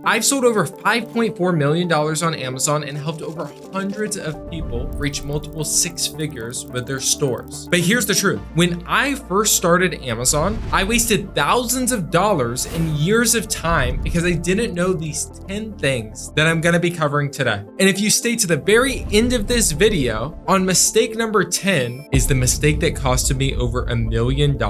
I've sold over $5.4 million on Amazon and helped over hundreds of people reach multiple six figures with their stores. But here's the truth. When I first started Amazon, I wasted thousands of dollars and years of time because I didn't know these 10 things that I'm gonna be covering today. And if you stay to the very end of this video, on mistake number 10 is the mistake that costed me over $1 million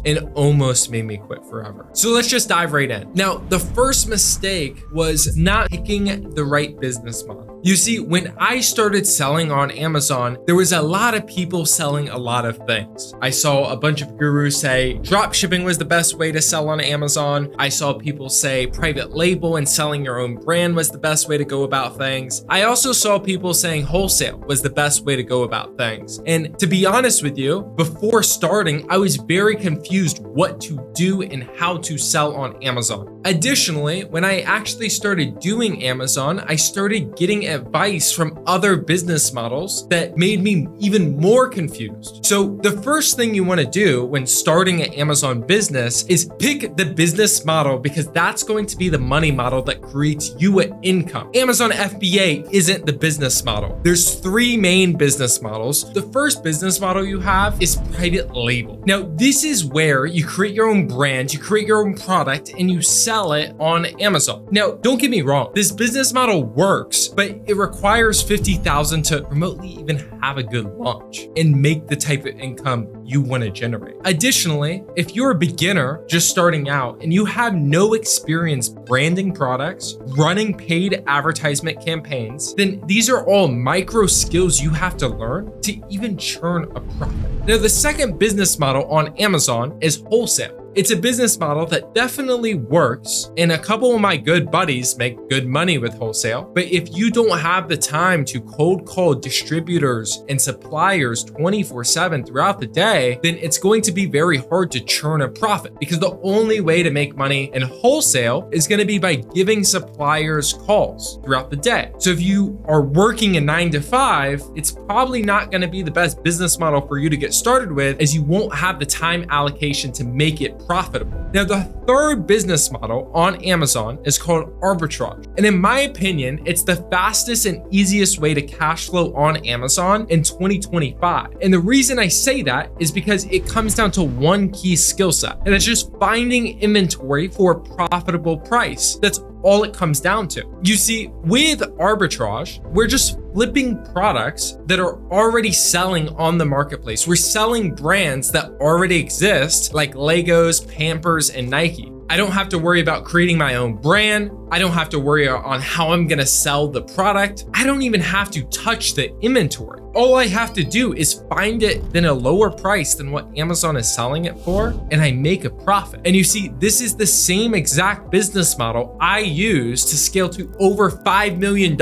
and almost made me quit forever. So let's just dive right in. Now, the first mistake was not picking the right business model. You see, when I started selling on Amazon, there was a lot of people selling a lot of things. I saw a bunch of gurus say drop shipping was the best way to sell on Amazon. I saw people say private label and selling your own brand was the best way to go about things. I also saw people saying wholesale was the best way to go about things. And to be honest with you, before starting, I was very confused what to do and how to sell on Amazon. Additionally, when I actually started doing Amazon, I started getting advice from other business models that made me even more confused. So the first thing you want to do when starting an Amazon business is pick the business model, because that's going to be the money model that creates you an income. Amazon FBA isn't the business model. There's three main business models. The first business model you have is private label. Now, this is where you create your own brand, you create your own product, and you sell it on Amazon. Now, don't get me wrong, this business model works, but it requires $50,000 to remotely even have a good launch and make the type of income you want to generate. Additionally, if you're a beginner just starting out and you have no experience branding products, running paid advertisement campaigns, then these are all micro skills you have to learn to even churn a profit. Now, the second business model on Amazon is wholesale. It's a business model that definitely works, and a couple of my good buddies make good money with wholesale. But if you don't have the time to cold call distributors and suppliers 24/7 throughout the day, then it's going to be very hard to churn a profit, because the only way to make money in wholesale is going to be by giving suppliers calls throughout the day. So if you are working a 9 to 5, it's probably not going to be the best business model for you to get started with, as you won't have the time allocation to make it profitable. Now, the third business model on Amazon is called arbitrage. And in my opinion, it's the fastest and easiest way to cash flow on Amazon in 2025. And the reason I say that is because it comes down to one key skill set, and it's just finding inventory for a profitable price. That's all it comes down to. You see, with arbitrage, we're just flipping products that are already selling on the marketplace. We're selling brands that already exist, like Legos, Pampers, and Nike. I don't have to worry about creating my own brand. I don't have to worry on how I'm gonna sell the product. I don't even have to touch the inventory. All I have to do is find it at a lower price than what Amazon is selling it for, and I make a profit. And you see, this is the same exact business model I used to scale to over $5 million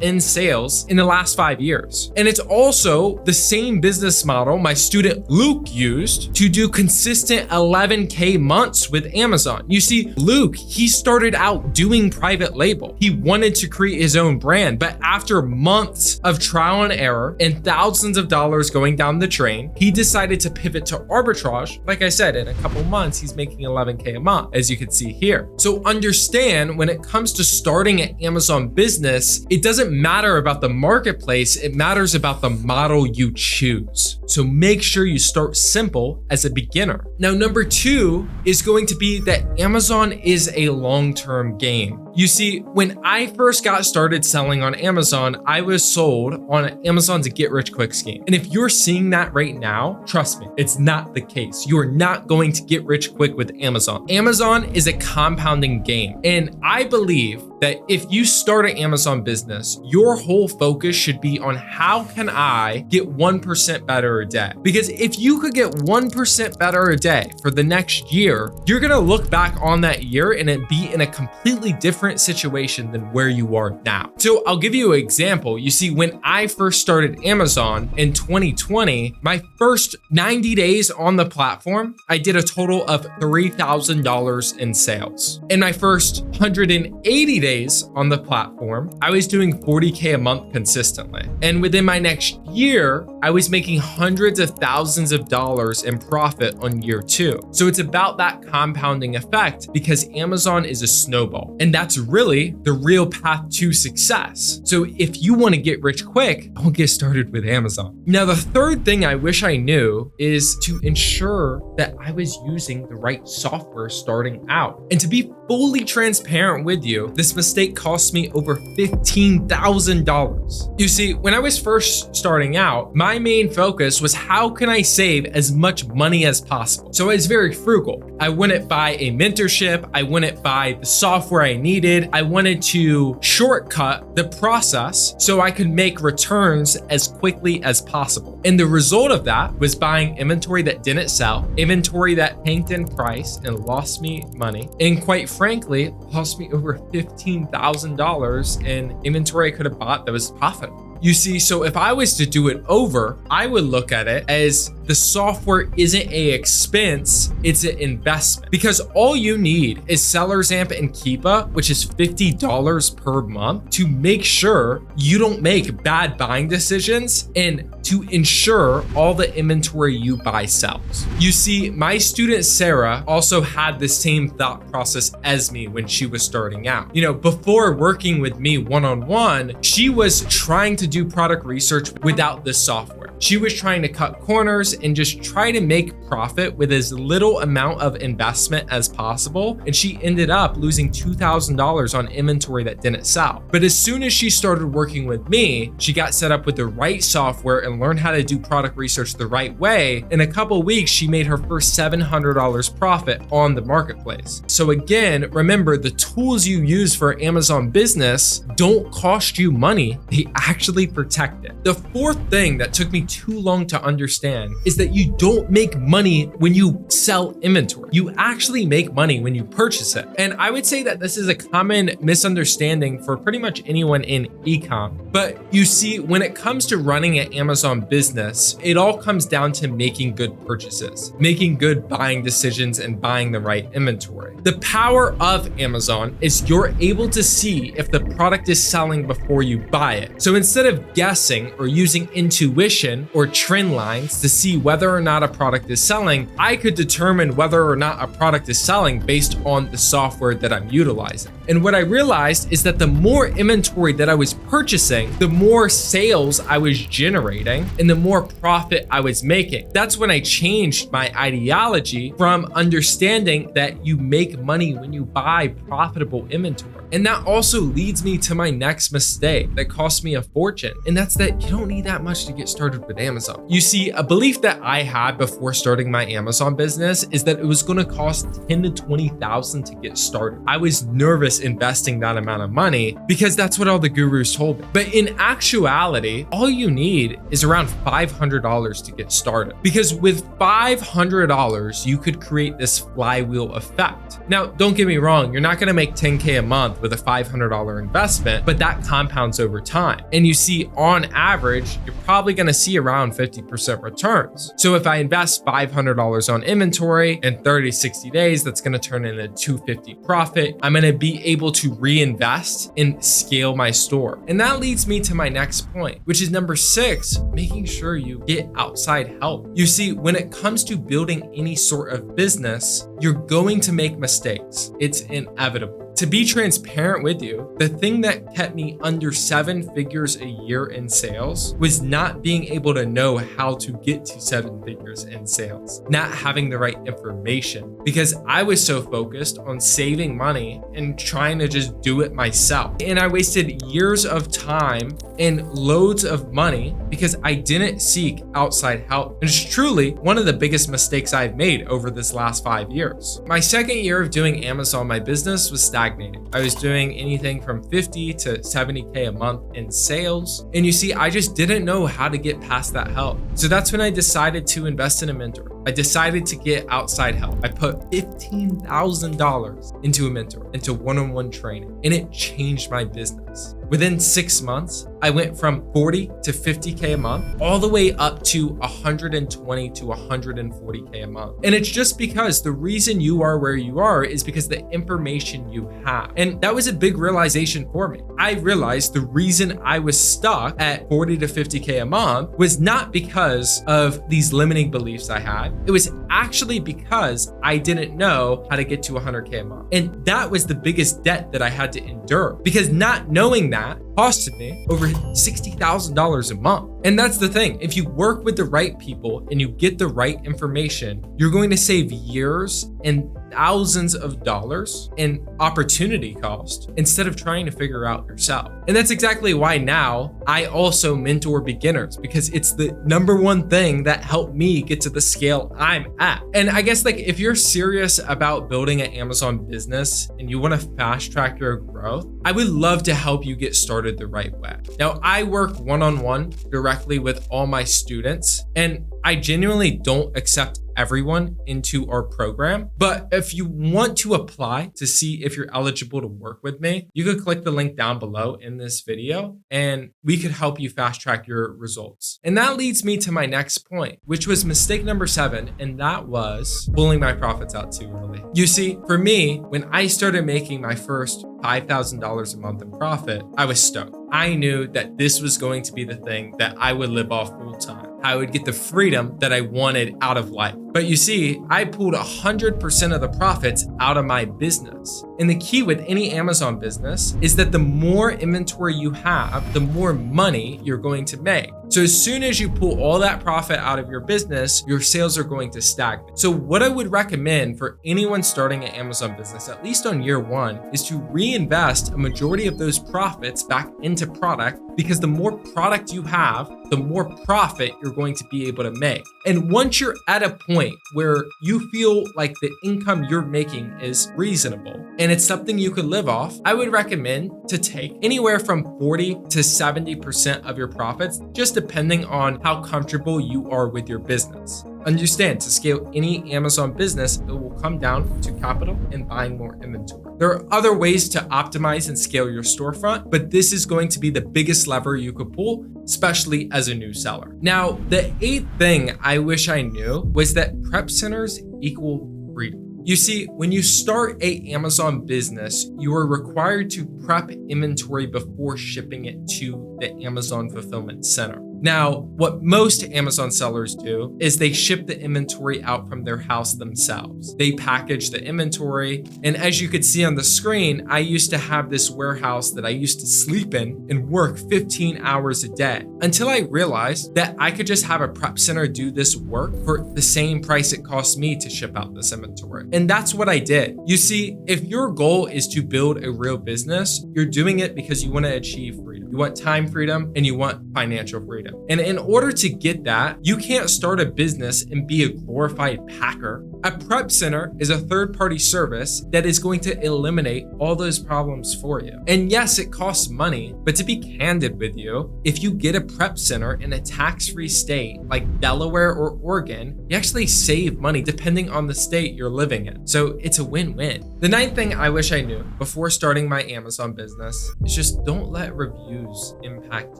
in sales in the last 5 years. And it's also the same business model my student Luke used to do consistent 11K months with Amazon. You see, Luke, he started out doing private label. He wanted to create his own brand, but after months of trial and error and thousands of dollars going down the drain, he decided to pivot to arbitrage. Like I said, in a couple months, he's making 11K a month, as you can see here. So understand, when it comes to starting an Amazon business, it doesn't matter about the marketplace, it matters about the model you choose. So make sure you start simple as a beginner. Now, number 2 is going to be that Amazon is a long-term game. You see, when I first got started selling on Amazon, I was sold on Amazon's get-rich-quick scheme. And if you're seeing that right now, trust me, it's not the case. You are not going to get rich quick with Amazon. Amazon is a compounding game. And I believe that if you start an Amazon business, your whole focus should be on how can I get 1% better a day? Because if you could get 1% better a day for the next year, you're gonna look back on that year and it be in a completely different situation than where you are now. So I'll give you an example. You see, when I first started Amazon in 2020, my first 90 days on the platform, I did a total of $3,000 in sales. In my first 180 days on the platform, I was doing 40K a month consistently. And within my next year, I was making hundreds of thousands of dollars in profit on year 2. So it's about that compounding effect, because Amazon is a snowball. And that's that's really the real path to success. So if you want to get rich quick, don't get started with Amazon. Now, the third thing I wish I knew is to ensure that I was using the right software starting out. And to be fully transparent with you, this mistake cost me over $15,000. You see, when I was first starting out, my main focus was how can I save as much money as possible? So I was very frugal. I wouldn't buy a mentorship. I wouldn't buy the software I needed. I wanted to shortcut the process so I could make returns as quickly as possible. And the result of that was buying inventory that didn't sell, inventory that tanked in price and lost me money, and quite frankly, lost me over $15,000 in inventory I could have bought that was profitable. You see, so if I was to do it over, I would look at it as the software isn't an expense, it's an investment. Because all you need is Seller's Amp and Keepa, which is $50 per month, to make sure you don't make bad buying decisions and to ensure all the inventory you buy sells. You see, my student Sarah also had the same thought process as me when she was starting out. You know, before working with me one-on-one, she was trying to do product research without the software. She was trying to cut corners and just try to make profit with as little amount of investment as possible. And she ended up losing $2,000 on inventory that didn't sell. But as soon as she started working with me, she got set up with the right software and learned how to do product research the right way. In a couple weeks, she made her first $700 profit on the marketplace. So again, remember, the tools you use for Amazon business don't cost you money. They actually protect it. The fourth thing that took me too long to understand is that you don't make money when you sell inventory. You actually make money when you purchase it. And I would say that this is a common misunderstanding for pretty much anyone in e-com. But you see, when it comes to running an Amazon business, it all comes down to making good purchases, making good buying decisions, and buying the right inventory. The power of Amazon is you're able to see if the product is selling before you buy it. So instead of guessing or using intuition or trend lines to see whether or not a product is selling, I could determine whether or not a product is selling based on the software that I'm utilizing. And what I realized is that the more inventory that I was purchasing, the more sales I was generating and the more profit I was making. That's when I changed my ideology from understanding that you make money when you buy profitable inventory. And that also leads me to my next mistake that cost me a fortune. And that's that you don't need that much to get started with Amazon. You see, a belief that I had before starting my Amazon business is that it was going to cost $10,000 to $20,000 to get started. I was nervous investing that amount of money because that's what all the gurus told me. But in actuality, all you need is around $500 to get started. Because with $500, you could create this flywheel effect. Now, don't get me wrong, you're not going to make $10K a month with a $500 investment, but that compounds over time. And you see, on average, you're probably going to see around 50% returns. So if I invest $500 on inventory in 30, 60 days, that's going to turn into $250 profit. I'm going to be able to reinvest and scale my store. And that leads me to my next point, which is number 6, making sure you get outside help. You see, when it comes to building any sort of business, you're going to make mistakes. It's inevitable. To be transparent with you, the thing that kept me under 7 figures a year in sales was not being able to know how to get to 7 figures in sales, not having the right information, because I was so focused on saving money and trying to just do it myself. And I wasted years of time and loads of money because I didn't seek outside help. And it's truly one of the biggest mistakes I've made over this last 5 years. My second year of doing Amazon, my business was stagnating. I was doing anything from 50 to 70K a month in sales. And you see, I just didn't know how to get past that help. So that's when I decided to invest in a mentor. I decided to get outside help. I put $15,000 into a mentor, into one-on-one training, and it changed my business. Within 6 months, I went from 40 to 50K a month, all the way up to 120 to 140K a month. And it's just because the reason you are where you are is because the information you have. And that was a big realization for me. I realized the reason I was stuck at 40 to 50K a month was not because of these limiting beliefs I had. It was actually because I didn't know how to get to 100K a month. And that was the biggest debt that I had to endure, because not knowing that costed me over $60,000 a month. And that's the thing. If you work with the right people and you get the right information, you're going to save years and thousands of dollars in opportunity cost instead of trying to figure out yourself. And that's exactly why now I also mentor beginners, because it's the number one thing that helped me get to the scale I'm at. And I guess like if you're serious about building an Amazon business and you want to fast track your growth, I would love to help you get started the right way. Now, I work one-on-one directly with all my students, and I genuinely don't accept everyone into our program. But if you want to apply to see if you're eligible to work with me, you could click the link down below in this video and we could help you fast track your results. And that leads me to my next point, which was mistake number 7, and that was pulling my profits out too early. You see, for me, when I started making my first $5,000 a month in profit, I was stoked. I knew that this was going to be the thing that I would live off full time. I would get the freedom that I wanted out of life. But you see, I pulled 100% of the profits out of my business. And the key with any Amazon business is that the more inventory you have, the more money you're going to make. So as soon as you pull all that profit out of your business, your sales are going to stagnate. So what I would recommend for anyone starting an Amazon business, at least on year 1, is to reinvest a majority of those profits back into product, because the more product you have, the more profit you're going to be able to make. And once you're at a point where you feel like the income you're making is reasonable and it's something you could live off, I would recommend to take anywhere from 40 to 70% of your profits, just depending on how comfortable you are with your business. Understand, to scale any Amazon business, it will come down to capital and buying more inventory. There are other ways to optimize and scale your storefront, but this is going to be the biggest lever you could pull, especially as a new seller. Now, the 8th thing I wish I knew was that prep centers equal freedom. You see, when you start an Amazon business, you are required to prep inventory before shipping it to the Amazon fulfillment center. Now, what most Amazon sellers do is they ship the inventory out from their house themselves. They package the inventory. And as you could see on the screen, I used to have this warehouse that I used to sleep in and work 15 hours a day, until I realized that I could just have a prep center do this work for the same price it cost me to ship out this inventory. And that's what I did. You see, if your goal is to build a real business, you're doing it because you want to achieve freedom. You want time freedom and you want financial freedom. And in order to get that, you can't start a business and be a glorified packer. A prep center is a third-party service that is going to eliminate all those problems for you. And yes, it costs money, but to be candid with you, if you get a prep center in a tax-free state like Delaware or Oregon, you actually save money depending on the state you're living in. So it's a win-win. The 9th thing I wish I knew before starting my Amazon business is just don't let reviews impact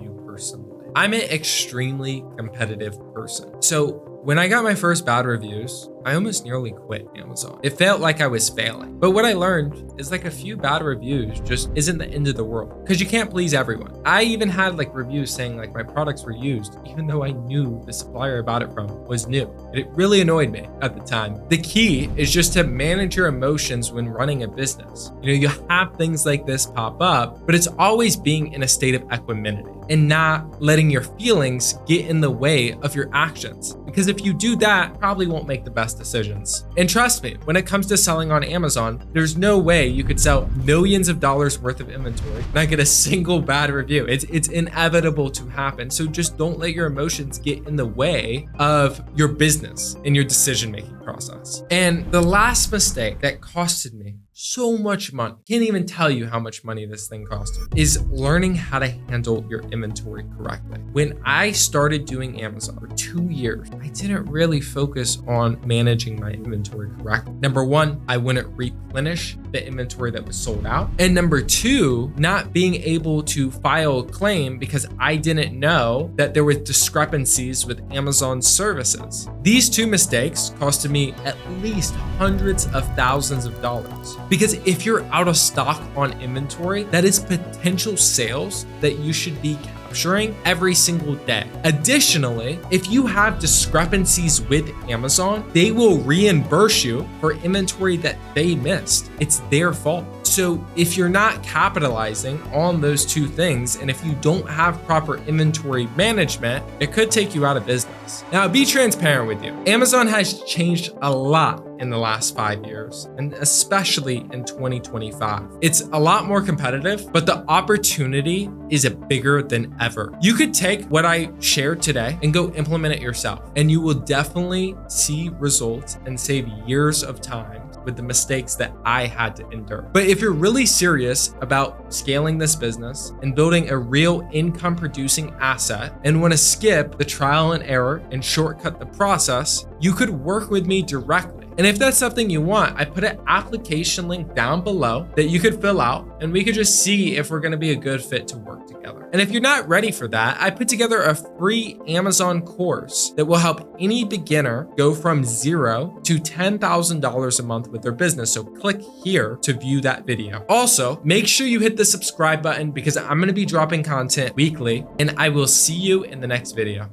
you personally. I'm an extremely competitive person. So when I got my first bad reviews, I almost nearly quit Amazon. It felt like I was failing. But what I learned is like a few bad reviews just isn't the end of the world, because you can't please everyone. I even had like reviews saying like my products were used, even though I knew the supplier I bought it from was new. And it really annoyed me at the time. The key is just to manage your emotions when running a business. You know, you have things like this pop up, but it's always being in a state of equanimity and not letting your feelings get in the way of your actions. Because if you do that, probably won't make the best decisions. And trust me, when it comes to selling on Amazon, there's no way you could sell millions of dollars worth of inventory and not get a single bad review. It's inevitable to happen. So just don't let your emotions get in the way of your business and your decision-making process. And the last mistake that costed me so much money, can't even tell you how much money this thing cost me, is learning how to handle your inventory correctly. When I started doing Amazon for 2 years, I didn't really focus on managing my inventory correctly. Number 1, I wouldn't replenish the inventory that was sold out. And number 2, not being able to file a claim because I didn't know that there were discrepancies with Amazon services. These 2 mistakes costed me at least hundreds of thousands of dollars. Because if you're out of stock on inventory, that is potential sales that you should be capturing every single day. Additionally, if you have discrepancies with Amazon, they will reimburse you for inventory that they missed. It's their fault. So if you're not capitalizing on those two things, and if you don't have proper inventory management, it could take you out of business. Now, be transparent with you. Amazon has changed a lot in the last 5 years, and especially in 2025. It's a lot more competitive, but the opportunity is bigger than ever. You could take what I shared today and go implement it yourself, and you will definitely see results and save years of time with the mistakes that I had to endure. But if you're really serious about scaling this business and building a real income producing asset and want to skip the trial and error and shortcut the process, you could work with me directly. And if that's something you want, I put an application link down below that you could fill out, and we could just see if we're gonna be a good fit to work together. And if you're not ready for that, I put together a free Amazon course that will help any beginner go from $0 to $10,000 a month with their business. So click here to view that video. Also, make sure you hit the subscribe button because I'm gonna be dropping content weekly, and I will see you in the next video.